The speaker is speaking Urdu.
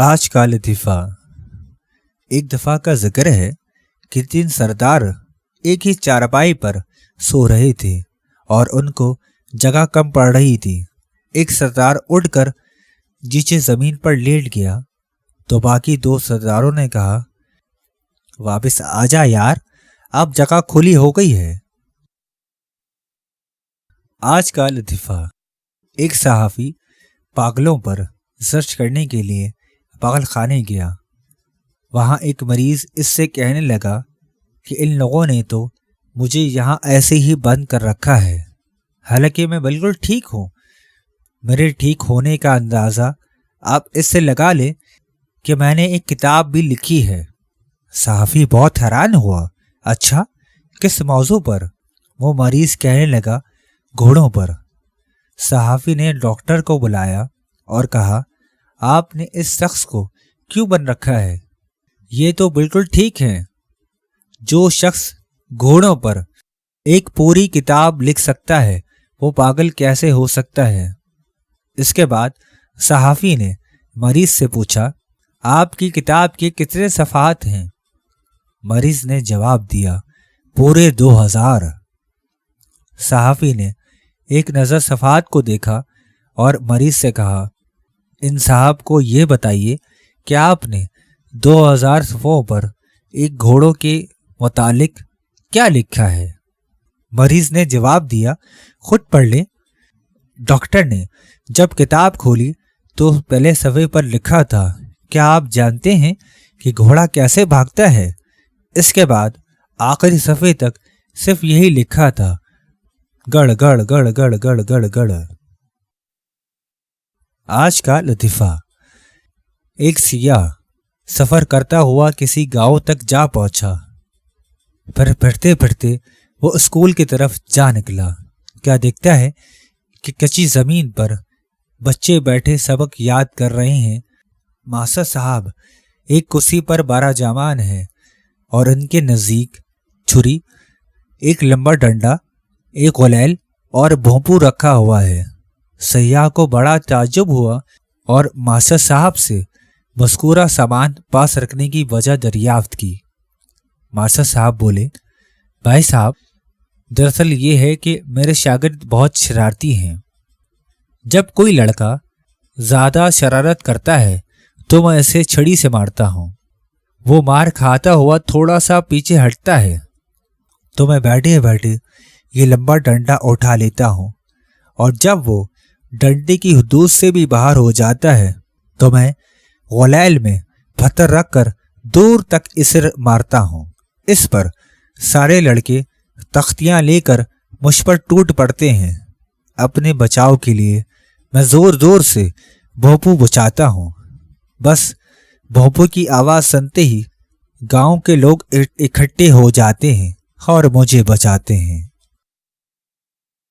آج کا لطیفہ۔ ایک دفعہ کا ذکر ہے کہ 3 سردار ایک ہی چارپائی پر سو رہے تھے اور ان کو جگہ کم پڑ رہی تھی۔ ایک سردار اٹھ کر نیچے زمین پر لیٹ گیا تو باقی 2 سرداروں نے کہا، واپس آ جا یار، اب جگہ کھلی ہو گئی ہے۔ آج کا لطیفہ۔ ایک صحافی پاگلوں پر ریسرچ کرنے کے لیے پاگل خانے گیا۔ وہاں ایک مریض اس سے کہنے لگا کہ ان لوگوں نے تو مجھے یہاں ایسے ہی بند کر رکھا ہے، حالانکہ میں بالکل ٹھیک ہوں۔ میرے ٹھیک ہونے کا اندازہ آپ اس سے لگا لیں کہ میں نے ایک کتاب بھی لکھی ہے۔ صحافی بہت حیران ہوا۔ اچھا، کس موضوع پر؟ وہ مریض کہنے لگا، گھوڑوں پر۔ صحافی نے ڈاکٹر کو بلایا اور کہا، آپ نے اس شخص کو کیوں بند رکھا ہے؟ یہ تو بالکل ٹھیک ہے۔ جو شخص گھوڑوں پر ایک پوری کتاب لکھ سکتا ہے وہ پاگل کیسے ہو سکتا ہے؟ اس کے بعد صحافی نے مریض سے پوچھا، آپ کی کتاب کے کتنے صفحات ہیں؟ مریض نے جواب دیا، پورے 2000۔ صحافی نے ایک نظر صفحات کو دیکھا اور مریض سے کہا، ان صاحب کو یہ بتائیے کہ آپ نے 2000 صفحوں پر ایک گھوڑوں کے متعلق کیا لکھا ہے؟ مریض نے جواب دیا، خود پڑھ لیں۔ ڈاکٹر نے جب کتاب کھولی تو پہلے صفحے پر لکھا تھا، کیا آپ جانتے ہیں کہ گھوڑا کیسے بھاگتا ہے؟ اس کے بعد آخری صفحے تک صرف یہی لکھا تھا، گڑ گڑ گڑ گڑ گڑ گڑ گڑ۔ آج کا لطیفہ۔ ایک سیاح سفر کرتا ہوا کسی گاؤں تک جا پہنچا، پھر پھرتے پھرتے وہ اسکول کی طرف جا نکلا۔ کیا دیکھتا ہے کہ کچی زمین پر بچے بیٹھے سبق یاد کر رہے ہیں۔ ماسٹر صاحب ایک کرسی پر باراجامان ہے اور ان کے نزدیک چھری، ایک لمبا ڈنڈا، ایک غلیل اور بھونپو رکھا ہوا ہے۔ سیاح کو بڑا تعجب ہوا اور ماسٹر صاحب سے مذکورہ سامان پاس رکھنے کی وجہ دریافت کی۔ ماسٹر صاحب بولے، بھائی صاحب، دراصل یہ ہے کہ میرے شاگرد بہت شرارتی ہیں۔ جب کوئی لڑکا زیادہ شرارت کرتا ہے تو میں اسے چھڑی سے مارتا ہوں۔ وہ مار کھاتا ہوا تھوڑا سا پیچھے ہٹتا ہے تو میں بیٹھے بیٹھے یہ لمبا ڈنڈا اٹھا لیتا ہوں، اور جب وہ ڈنڈے کی حدود سے بھی باہر ہو جاتا ہے تو میں غلیل میں پتھر رکھ کر دور تک اسے مارتا ہوں۔ اس پر سارے لڑکے تختیاں لے کر مجھ پر ٹوٹ پڑتے ہیں۔ اپنے بچاؤ کے لیے میں زور زور سے بھونپو بچاتا ہوں۔ بس بھونپو کی آواز سنتے ہی گاؤں کے لوگ اکٹھے ہو جاتے ہیں اور مجھے بچاتے ہیں۔